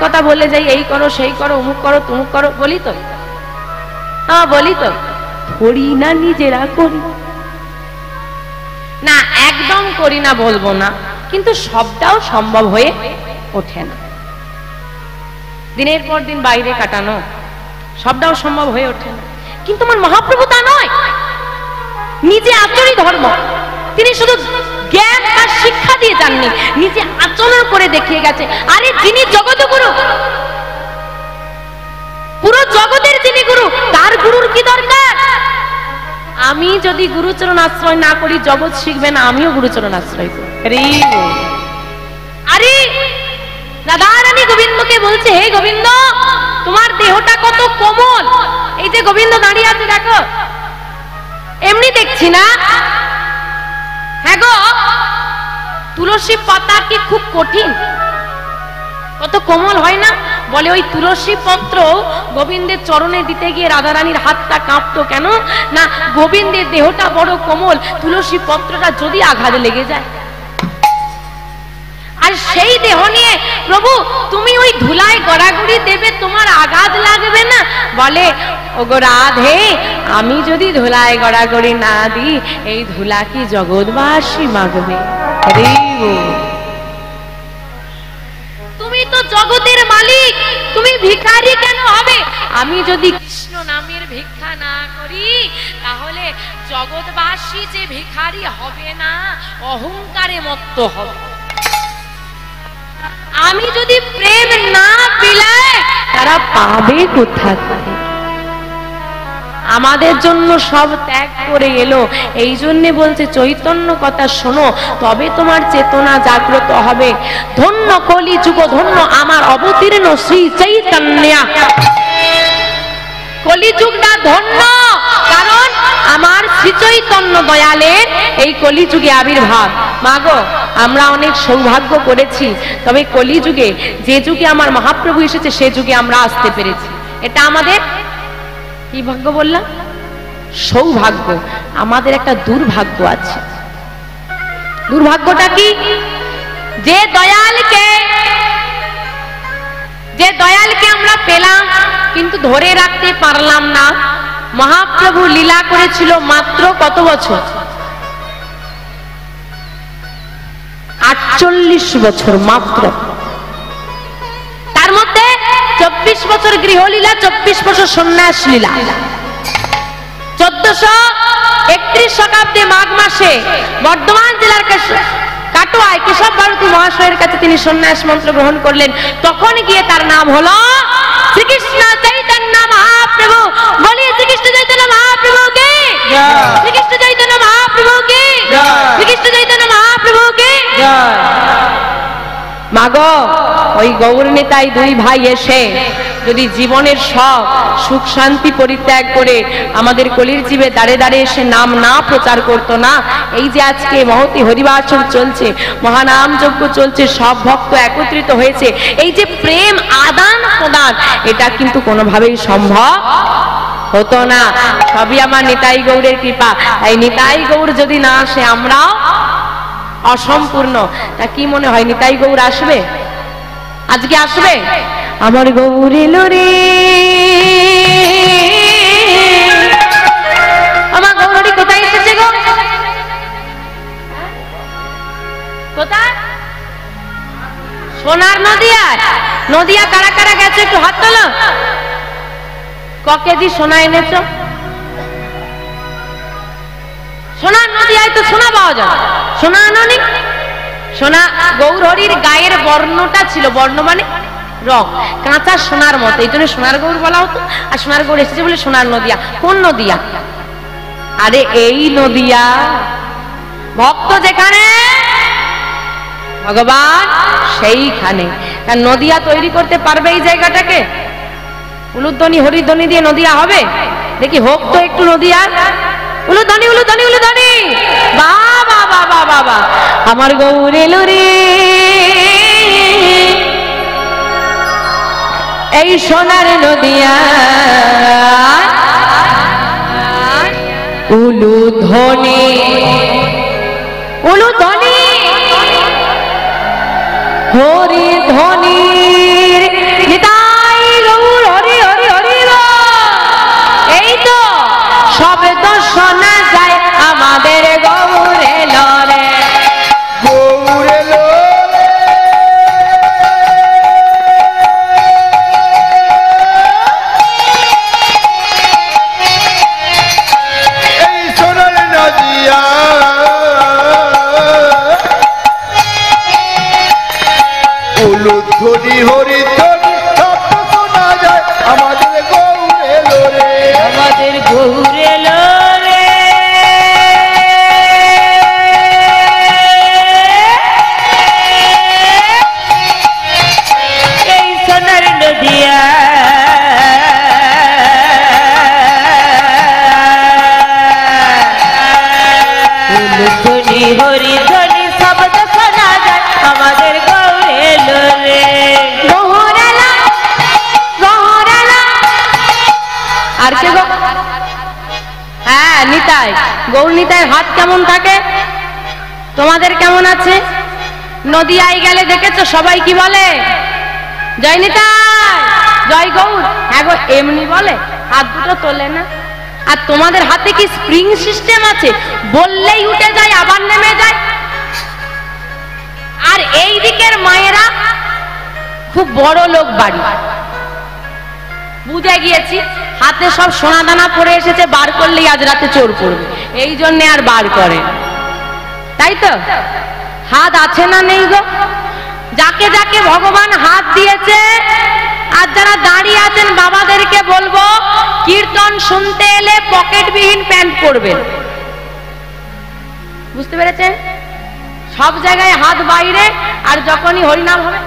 কথা বলে যাই, এই করো সেই করো, অমুক করো তুমুক করো, বলি তো? হ্যাঁ বলি তো, করি না, নিজেরা করি না। একদম করি না বলবো না, কিন্তু সবটাও সম্ভব হয়ে ওঠে না। দিনের পর দিন বাইরে কাটানো সবটাও সম্ভব হয়ে ওঠে না। কিন্তু আমার মহাপ্রভু তা নয়, নিজে আচরণই ধর্ম। তিনি শুধু জ্ঞান আর শিক্ষা দিয়ে যাননি, নিজে আচরণ করে দেখিয়ে গেছে। আরে যিনি জগৎগুরু, পুরো জগতের যিনি গুরু, তার গুরুর কি দরকার? আমি যদি গুরুচরণ আশ্রয় না করি জগৎ শিখবে না, আমিও গুরুচরণ আশ্রয় করি। আরে রাধারানী গোবিন্দকে বলছে, হে গোবিন্দ তোমার দেহটা কত কোমল। এই যে গোবিন্দ দাঁড়িয়ে আছে দেখো, এমনি দেখছি না। হ্যাঁ গো, তুলসী পাতা কি খুব কঠিন, কত কোমল হয় না? বলে ওই তুলসী পত্র গোবিন্দের চরণে দিতে গিয়ে রাধারানীর হাতটা কাঁপতো কেন না, গোবিন্দের দেহটা বড় কোমল, তুলসী পত্রটা যদি আঘাত লেগে যায়। আর সেই দেহ নিয়ে প্রভু তুমি ওই ধুলায় গড়াগড়ি দেবে, তোমার আঘাত লাগবে না? বলে ওগো রাধে, আমি যদি ধুলায় গড়াগড়ি না দিই, এই ধুলা কি জগৎবাসী মাগবে? তুমি তো জগতের মালিক, তুমি ভিখারি কেন হবে? আমি যদি কৃষ্ণ নামের ভিক্ষা না করি, তাহলে জগৎবাসী যে ভিখারি হবে না, অহংকারে মত্ত হবে। আমি যদি প্রেম না পিলাই, তারা পাবে কোথা থেকে? আমাদের জন্য সব ত্যাগ করে এলো, এই জন্য বলছে চৈতন্য কথা শোনো, তবে তোমার চেতনা জাগ্রত হবে। ধন্য কলি যুগ, ধন্য আমার অবতীর্ণ শ্রী চৈতন্য। কলিযুগটা ধন্য, কারণ আমার শ্রী চৈতন্য দয়ালের এই কলিযুগে আবির্ভাব। মাগো, আমরা অনেক সৌভাগ্য করেছি, তবে কলিযুগে, যে যুগে আমার মহাপ্রভু এসেছে, সে যুগে আমরা আসতে পেরেছি। এটা আমাদের কি ভাগ্য বললাম? সৌভাগ্য। আমাদের একটা দুর্ভাগ্য আছে। দুর্ভাগ্যটা কি? যে দয়ালকে আমরা পেলাম, কিন্তু ধরে রাখতে পারলাম না। মহাপ্রভু লীলা করেছিল মাত্র কত বছর? 48 বছর মাত্র। তার মধ্যে 24 বছর গৃহলীলা, 24 বছর সন্ন্যাস লীলা। 1431 শতাব্দী মাঘ মাসে বর্ধমান জেলার কাটোয়ায় কেশব ভারতী মহাশয়ের কাছে তিনি সন্ন্যাস মন্ত্র গ্রহণ করলেন। তখন গিয়ে তার নাম হলো শ্রীকৃষ্ণ চৈতন্য মহাপ্রভু। বলিয়ে শ্রীকৃষ্ণ চৈতন্য মহাপ্রভু কে, শ্রীকৃষ্ণ চৈতন্য মহাপ্রভু কে, শ্রীকৃষ্ণ চৈতন্য মহাপ্রভু কে। মাগো, ওই গৌর নেতাই দুই ভাই এসে যদি জীবনের সব সুখ শান্তি পরিত্যাগ করে আমাদের কলির জীবে দাঁড়ে দাঁড়ে এসে নাম না প্রচার করতো না, এই যে আজকে মহতি হরিবাসর চলছে, মহানাম যজ্ঞ চলছে, সব ভক্ত একত্রিত হয়েছে, এই যে প্রেম আদান প্রদান, এটা কিন্তু কোনোভাবেই সম্ভব হতো না। সবই আমার নিতাই গৌরের কৃপা। এই নিতাই গৌর যদি না আসে, আমরাও অসম্পূর্ণ। তা কি মনে হয়, নিতাই গৌর আসবে? আজকে আসবে? আমার গৌর এলো রে, আমার গৌরী কোথায় এসেছে গো? কোথায়? সোনার নদিয়া। নদিয়া কারা কারা গেছে একটু হাত তোলো। ক কেজি সোনা এনেছ? সোনার নদিয়ায় তো সোনা পাওয়া যায়, সোনা আনোনি? সোনা গৌর হরির গায়ের বর্ণটা ছিল, বর্ণ মানে রং, কাঁচা সোনার মতো, এই জন্য সোনার গৌর বলা হতো। আর সোনার গৌর এসেছে বলে সোনার নদিয়া। কোন নদিয়া? আরে এই নদিয়া। ভক্ত যেখানে, ভগবান সেইখানে। তার নদিয়া তৈরি করতে পারবে এই জায়গাটাকে? উলুধ্বনি হরিধ্বনি দিয়ে নদিয়া হবে? দেখি হোক তো একটু নদিয়া। উলুধ্বনি উলুধ্বনি উলুধ্বনি। বাবা বাবা বাবা, আমার গৌর এলো রে, এই সোনার নদিয়া। উলুধ্বনি উলুধ্বনি হরিধ্বনির হরি ধ্বনি শব্দ শোনা যায় আমাদের গৌর এলো রে। গৌর এলো, গৌর এলো। আর কে গো? হ্যাঁ নিতাই, গৌর নিতাইয়ের হাত কেমন থাকে? তোমাদের কেমন আছে? নদিয়ায় গেলে দেখেছো সবাই কি বলে? জয় নিতাই, জয় গৌর। হ্যাঁ গো এমনি বলে, হাত দুটো তোলে না। আর তোমাদের হাতে কি স্প্রিং সিস্টেম আছে? বললেই উঠে যায় আবার নেমে যায়। আর এই দিকের মায়েরা খুব বড় লোক বাড়ি, বুঝে গিয়েছি হাতে সব সোনা দানা পড়ে এসেছে, বার করলেই আজ রাতে চোর পড়বে, এই জন্য আর বার করে। তাই তো? হাত আছে না নেই গো? যাকে যাকে ভগবান হাত দিয়েছে, আর যারা দাঁড়িয়ে আছেন বাবাদেরকে বলবো কীর্তন শুনতে এলে পকেটবিহীন প্যান্ট পরবেন। বুঝতে পেরেছেন? সব জায়গায় হাত বাইরে, আর যখনই হরিনাম হবে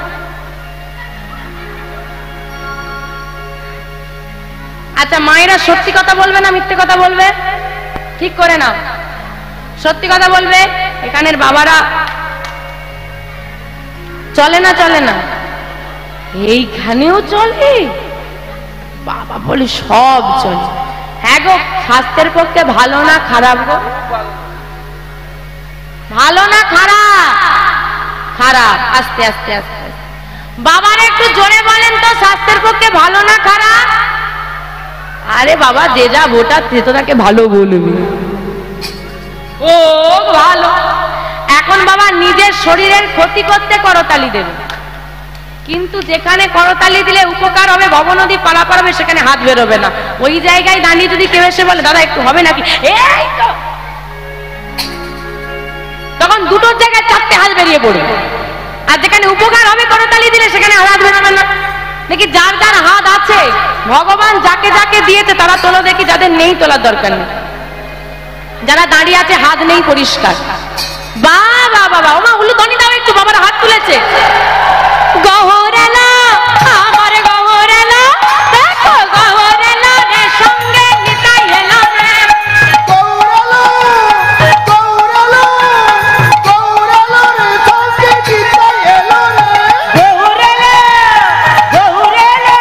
আচ্ছা মায়েরা সত্যি কথা বলবে না মিথ্যে কথা বলবে? ঠিক করে নাও, সত্যি কথা বলবে। এখানের বাবারা চলে না? চলে না? এইখানেও চলে? বাবা বলে সব চলে। হ্যাঁ গো, স্বাস্থ্যের পক্ষে ভালো না খারাপ গো? ভালো না খারাপ? খারাপ। আস্তে আস্তে আস্তে বাবারা একটু জোরে বলেন তো, স্বাস্থ্যের পক্ষে ভালো না খারাপ? আরে বাবা যে যা ভোটার সে তো তাকে ভালো বলবি। ও ভালো। এখন বাবা নিজের শরীরের ক্ষতি করতে করতালি দেবে, কিন্তু যেখানে করতালি দিলে উপকার হবে, ভবনদী পারাপার হবে, সেখানে হাত বেরোবে না। ওই জায়গায় দাঁড়িয়ে যদি কেউ এসে বলে দাদা একটু হবে নাকি, এই তো, তখন দুটোর জায়গায় চারটে হাত বেরিয়ে পড়বে। আর যেখানে উপকার হবে করতালি দিলে সেখানে হাত বেরোবে না। দেখি যার যার হাত আছে, ভগবান যাকে যাকে দিয়েছে তারা তোলো দেখি, যাদের নেই তোলার দরকার নেই। যারা দাঁড়িয়ে আছে হাত নেই পরিষ্কার। বাবা বাবা, ওমা উলু ধ্বনি দাও একটু, বাবার হাত তুলেছে। গহর এলো, আমার গহর এলো, দেখো গহর এলো রে, সঙ্গে নিতাই এলো রে। গৌর এলো, গৌর এলো, গৌর এলো রে, সঙ্গে নিতাই এলো রে। গৌর এলো, গৌর এলো,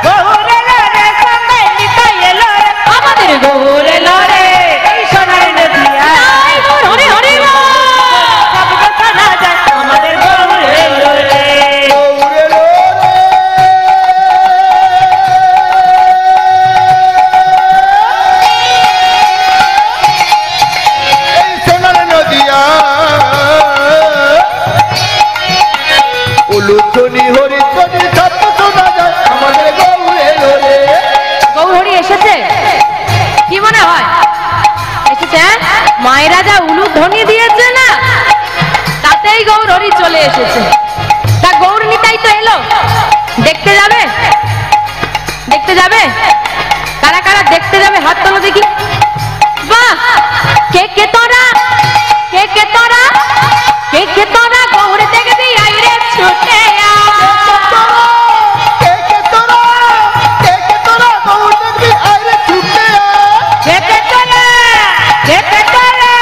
গৌর এলো রে, সঙ্গে নিতাই এলো রে। আমাদের গহর এলো রে, এই সোনার নদিয়া হরে হরে শব্দ শোনা যায় আমাদের গৌর এলো রে। গৌর এলো রে। এই সোনার নদিয়া উলুধ্বনি হরিধ্বনি শব্দ শোনা যায় আমাদের গৌর এলো রে। গৌরহরি এসেছে কি মনে হয়? এসেছে? মায়েরা যা উলু ধ্বনি দিয়েছে না, তাতেই গৌরহরি চলে এসেছে। তা গৌর নিতাই তো এলো, দেখতে যাবে? দেখতে যাবে? কারা কারা দেখতে যাবে হাত তোলো দেখি। বাহ, কে কে তোরা, কে কে তোরা, কে কে তোরা গৌর দেখবি আইরে ছুটে আ। কে কে তোরা, কে কে তোরা গৌর দেখবি আইরে ছুটে আ। খেতে চলে, খেতে চলে,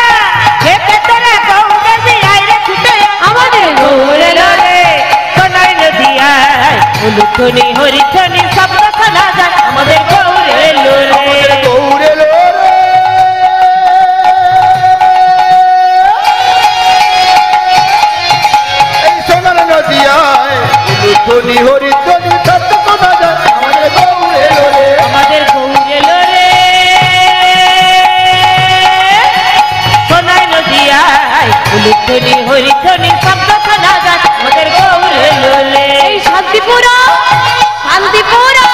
খেতে চলে, গৌর দেখবি আইরে ছুটে আ। আমাদের গৌর এলো রে, সোনার নদিয়ায় উলুধ্বনি হরিধ্বনি শব্দ শোনা যায় আমাদের গৌর এলো রে। গৌর এলো রে। এই সোনার নদিয়ায় উলুধ্বনি হরিধ্বনি শব্দ শোনা যায় আমাদের গৌর এলো রে। আমাদের গৌর এলো রে। সোনার নদিয়ায় উলুধ্বনি হরিধ্বনি শব্দ শোনা যায় আমাদের গৌর এলো রে। এই শান্তিপুরা, শান্তিপুরা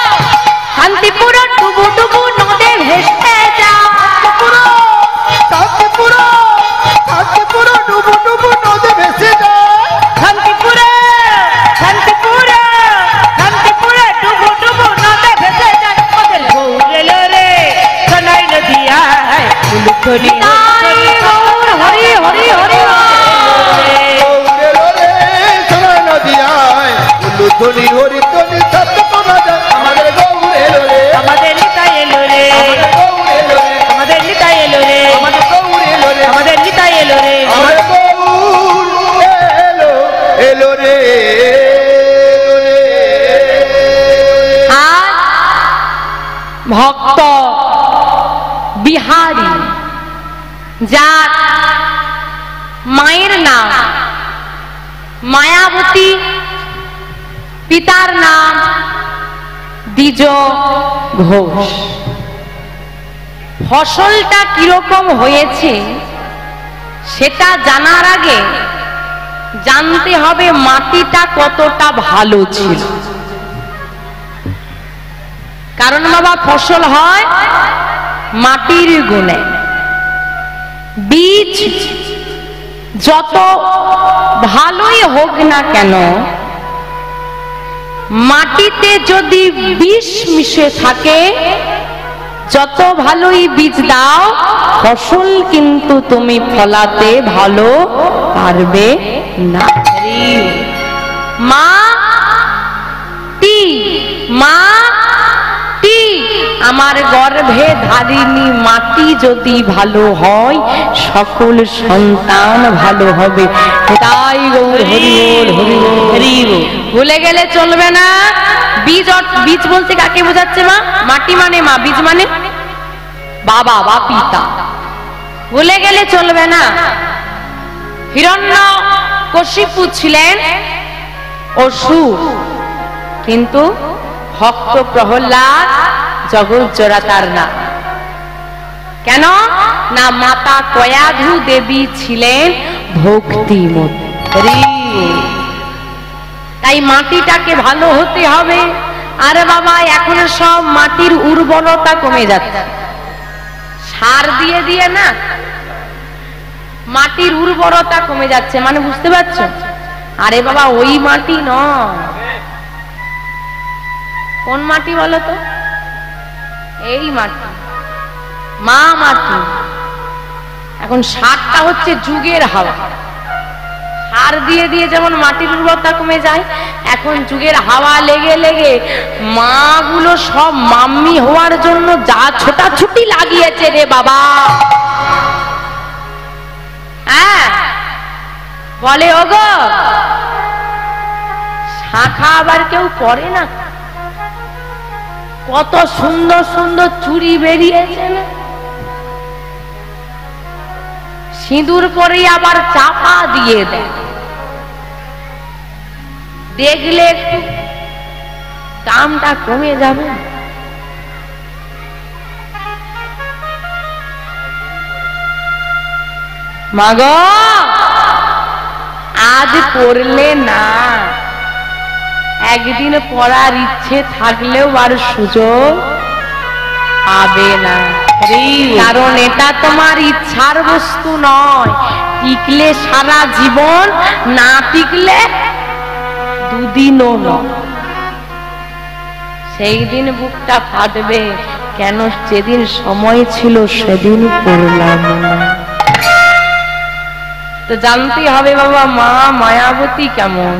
যার মায়ের নাম মায়াবতী, পিতার নাম দ্বিজ ঘোষ। ফসলটা কিরকম হয়েছে সেটা জানার আগে জানতে হবে মাটিটা কতটা ভালো ছিল। কারণ বাবা ফসল হয় মাটির গুণে। বীজ যত ভালোই হোক না কেন, মাটিতে যদি বিষ মিশে থাকে, যত ভালোই বীজ দাও ফসল কিন্তু তুমি ফলাতে ভালো পারবে না। মাটি মাটি আমার গর্ভে ধারিণী মাটি যদি ভালো হয় সকল সন্তান ভালো হবে। তাই গৌর হরি বল হরি বল হরি বল। ভুলে গেলে চলবে না। বীজ বীজ বলতে কাকে বোঝাচ্ছে মা? মাটি মানে মা, বীজ মানে বাবা বা পিতা। ভুলে গেলে চলবে না। হিরণ্যকশিপু ছিলেন অসুর, কিন্তু ভক্ত প্রহ্লাদ জগৎজোড়া তার নাম। কেন না মাতা কয়াধু দেবী ছিলেন ভক্তিমতী। তাই মাটিটাকে ভালো হতে হবে। আরে বাবা এখন সব মাটির উর্বরতা কমে যাচ্ছে, সার দিয়ে দিয়ে না মাটির উর্বরতা কমে যাচ্ছে। মানে বুঝতে পারছো? আরে বাবা ওই মাটি নয়। কোন মাটি বলো তো? এই মাটি, মা মাটি। এখন সারটা হচ্ছে যুগের হাওয়া। সার দিয়ে দিয়ে যেমন মাটির উর্বরতা কমে যায়, এখন যুগের হাওয়া লেগে লেগে মাগুলো সব মাম্মি হওয়ার জন্য যা ছোটাছুটি লাগিয়েছে রে বাবা। হ্যাঁ বলে ওগো শাখা আবার কেউ পরে না, কত সুন্দর সুন্দর চুড়ি বেরিয়েছে না, সিঁদুর পরে আবার চাপা দিয়ে দেয়। দেখলে দামটা কমে যাবে। মাগো আজ পড়লে না, একদিন পড়ার ইচ্ছে থাকলেও আর সুযোগ পাবে না। কারণ এটা তোমার ইচ্ছার বস্তু নয়। টিকলে সারা জীবন, না টিকলে দুদিনও নয়। সেই দিন বুকটা ফাটবে, কেন যেদিন সময় ছিল সেদিন পড়লাম না। তো জানতে হবে বাবা মা মায়াবতী কেমন,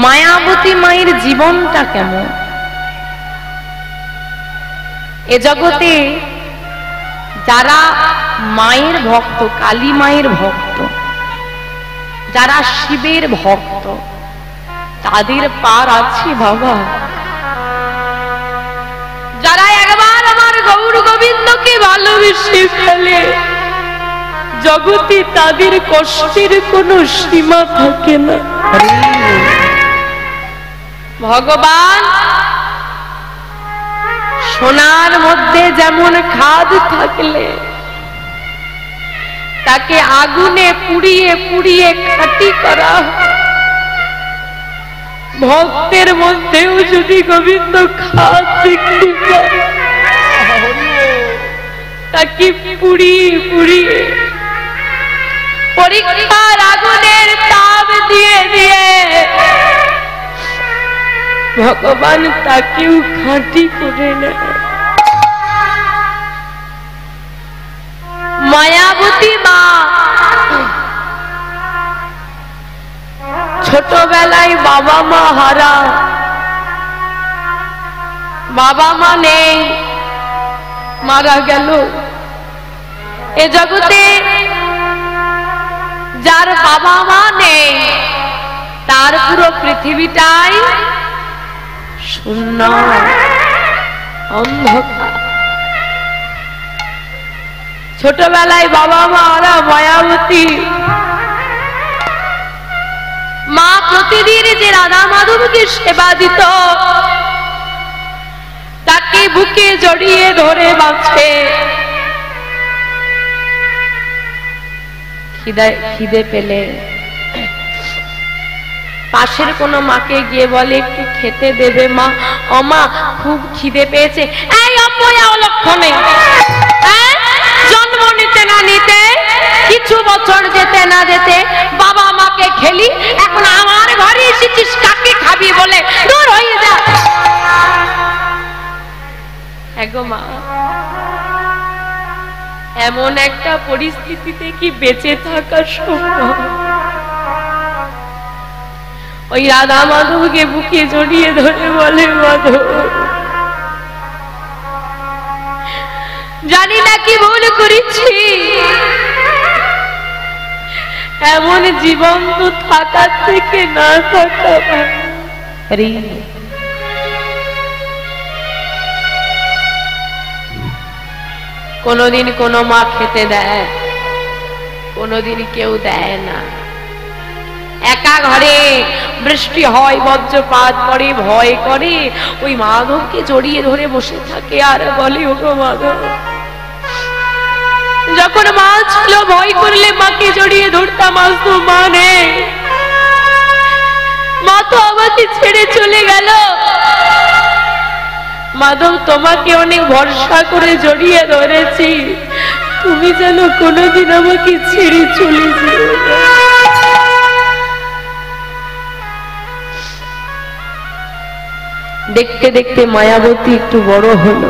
মায়াবতী মায়ের জীবনটা কেমন। এ জগতে যারা মায়ের ভক্ত, কালী মায়ের ভক্ত, যারা শিবের ভক্ত, তাদের পার আছে বাবা। যারা একবার আমার গৌর গোবিন্দকে ভালোবেসে ফেলে, জগতে তাদের কষ্টের কোনো সীমা থাকে না। ভগবান সোনার মধ্যে যেমন খাদ থাকলে তাকে আগুনে পুড়িয়ে পুড়িয়ে খাঁটি করা, ভক্তের মধ্যেও যদি গোবিন্দ খাদ দেখতে পায়, তাকে পুড়িয়ে পুড়িয়ে পরীক্ষার আগুনের তাপ দিয়ে দিয়ে ভগবান তাকেও খাঁটি করে নেয়। মায়াবতী মা ছোটবেলায় বাবা মা হারা, বাবা মা নেই, মারা গেল। এ জগতে যার বাবা মা নেই তার পুরো পৃথিবীটাই শূন্য, অন্ধকার। ছোটবেলায় বাবা মা ওরা মায়াবতী মা প্রতিদিন যে রাধা মাধবকে সেবা দিত, তাকে বুকে জড়িয়ে ধরে বাঁচে। খিদে পেলে পাশের কোনো মাকে গিয়ে বলে একটু খেতে দেবে মা, ও মা খুব খিদে পেয়েছে। এই অপয়া অলক্ষণে, জন্ম নিতে না নিতে, কিছু বছর যেতে না যেতে বাবা মাকে খেলি, এখন আমার ঘরে এসেছিস কাকে খাবি বলে দূর হয়ে যা। এগো মা, এমন একটা পরিস্থিতিতে কি বেঁচে থাকা সম্ভব? ওই রাধা মাধবকে বুকে জড়িয়ে ধরে বলে, মাধব জানি না কি ভুল করেছি, এমন জীবন তো থাকার থেকে না থাকা ভালো। কোনদিন কোনো মা খেতে দেয়, কোনদিন কেউ দেয় না। একা ঘরে বৃষ্টি হয়, বজ্রপাত পড়ে, ভয় করে, ওই মাধবকে জড়িয়ে ধরে বসে থাকে আর বলে, ওগো মাধব। যখন মা ছিল ভয় করলে মাকে জড়িয়ে ধরতাম, আজ তো মা নেই, মা তো আমাকে ছেড়ে চলে গেল। মাধব তোমাকে অনেক ভরসা করে জড়িয়ে ধরেছি, তুমি যেন কোনোদিন আমাকে ছেড়ে চলে যেও না। দেখতে দেখতে মায়াবতী একটু বড় হলো।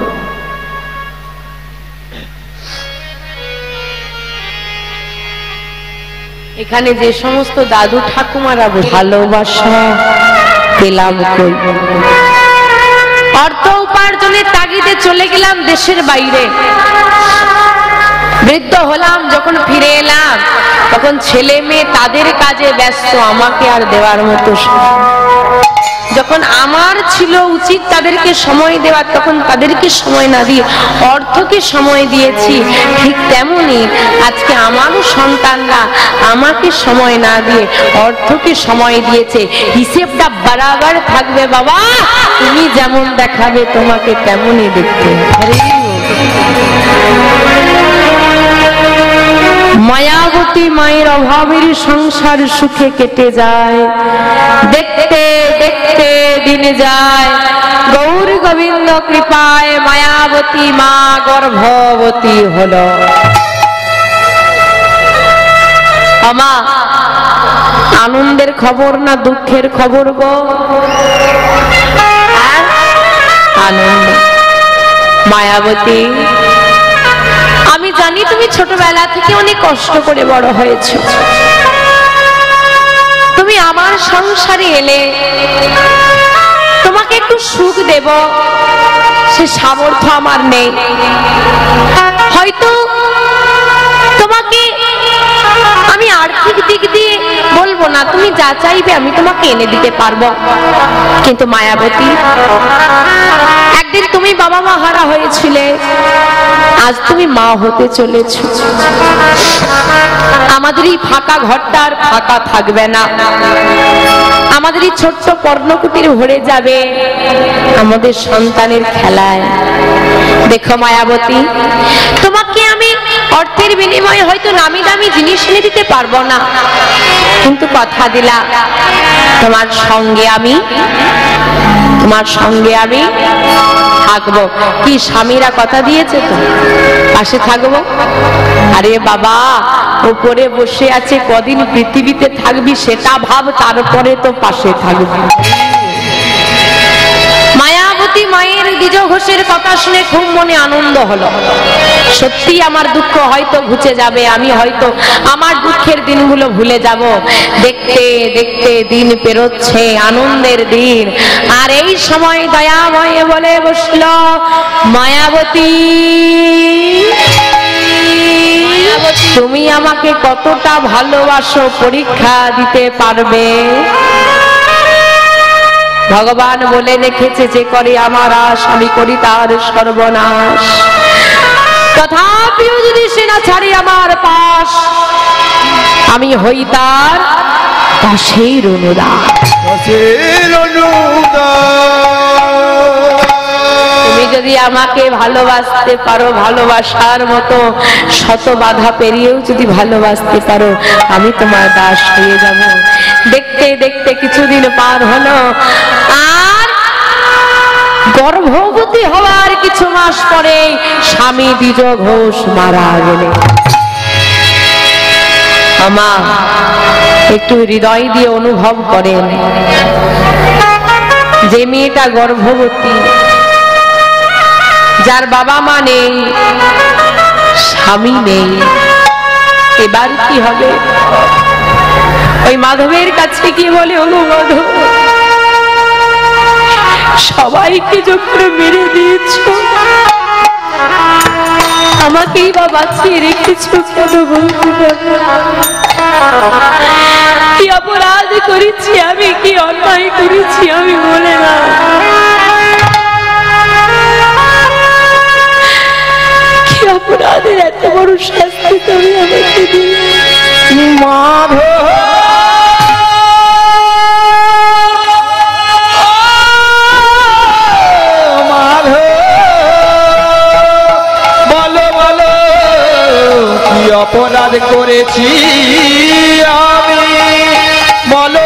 এখানে যে সমস্ত দাদু ঠাকুমারা ভালোবাসা পেলাম কই, অর্থ উপার্জনের তাগিদে চলে গেলাম দেশের বাইরে, বৃদ্ধ হলাম, যখন ফিরে এলাম তখন ছেলে মেয়ে তাদের কাজে ব্যস্ত, আমাকে আর দেওয়ার মতো। যখন আমার ছিল উচিত তাদেরকে সময় দেওয়ার, তখন তাদেরকে সময় না দিয়ে অর্থকে সময় দিয়েছি। ঠিক তেমনি আজকে আমারও সন্তানরা আমাকে সময় না দিয়ে অর্থকে সময় দিয়েছে। হিসেবটা বরাবর থাকবে বাবা, তুমি যেমন দেখাবে তোমাকে তেমনই দেখতে। মায়াবতী মায়ের অভাবের সংসার সুখে কেটে যায়, দেখতে দেখতে দিন যায়, গৌর গোবিন্দ কৃপায় মায়াবতী মা গর্ভবতী হলো। আমা আনন্দের খবর না দুঃখের খবর গো? আনন্দ। মায়াবতী, আমি জানি তুমি ছোটবেলা থেকে অনেক কষ্ট করে বড় হয়েছো, তুমি আমার সংসারে এলে তোমাকে একটু সুখ দেব সে সামর্থ্য আমার নেই। হয়তো তোমাকে আমি আর্থিক দিক দিয়ে বলবো না, তুমি যা চাইবে আমি তোমাকে এনে দিতে পারবো, কিন্তু মায়াবতী একদিন তুমি বাবা মা হারা হয়েছিলে, আজ তুমি মা হতে চলেছ। আমাদের এই ফাঁকা ঘরটা আর ফাঁকা থাকবে না, আমাদের এই ছোট্ট পর্ণকুটির ভরে যাবে আমাদের সন্তানের খেলায়। দেখো মায়াবতী, তোমাকে আমি অর্থের বিনিময়ে হয়তো নামি দামি জিনিস এনে দিতে পারবো না, কিন্তু কথা দিলাম তোমার সঙ্গে আমি থাকবো। কি স্বামীরা কথা দিয়েছে তো পাশে থাকবো? আরে বাবা, উপরে বসে আছে, কদিন পৃথিবীতে থাকবি সেটা ভাব, তারপরে তো পাশে থাকবি। মায়াবতী মায়ের দ্বিজ ঘোষের কথা শুনে খুব মনে আনন্দ হলো। সত্যি আমার দুঃখ হয়তো ঘুচে যাবে, আমি হয়তো আমার দুঃখের দিনগুলো ভুলে যাব। দেখতে দেখতে দিন পেরোচ্ছে, আনন্দের দিন। আর এই সময় দয়াময় বলে বসল, মায়াবতী তুমি আমাকে কতটা ভালোবাসো পরীক্ষা দিতে পারবে? ভগবান বলে রেখেছে, যে করে আমার আশ আমি করি তার সর্বনাশ। তথাপিও যদি সে না ছাড়ে আমার পাশ, আমি হই তার দাসের অনুদান। তুমি যদি আমাকে ভালোবাসতে পারো, ভালোবাসার মতো শত বাধা পেরিয়েও যদি ভালোবাসতে পারো, আমি তোমার দাস হয়ে যাব। দেখতে দেখতে কিছুদিন পার হলো, আর গর্ভবতী হওয়ার কিছু মাস পরে স্বামী দ্বিজ ঘোষ মারা গেলেন। আমা একটু হৃদয় দিয়ে অনুভব করেন, যে মেয়েটা গর্ভবতী, যার বাবা মা নেই, স্বামী নেই, এবার কি হবে? ওই মাধবের কাছে কি বলে, ওগো মাধব, সবাইকে যখন মেরে দিয়েছ, আমাকেই বা বাঁচিয়ে রেখেছ কেন বলতে পারো? কি অপরাধ করেছি আমি, কি অন্যায় করেছি আমি, বলে না। কি অপরাধের এত বড় শাস্তি তুমি আমাকে দিলে? মাধব অপরাধ করেছি আমি, বলো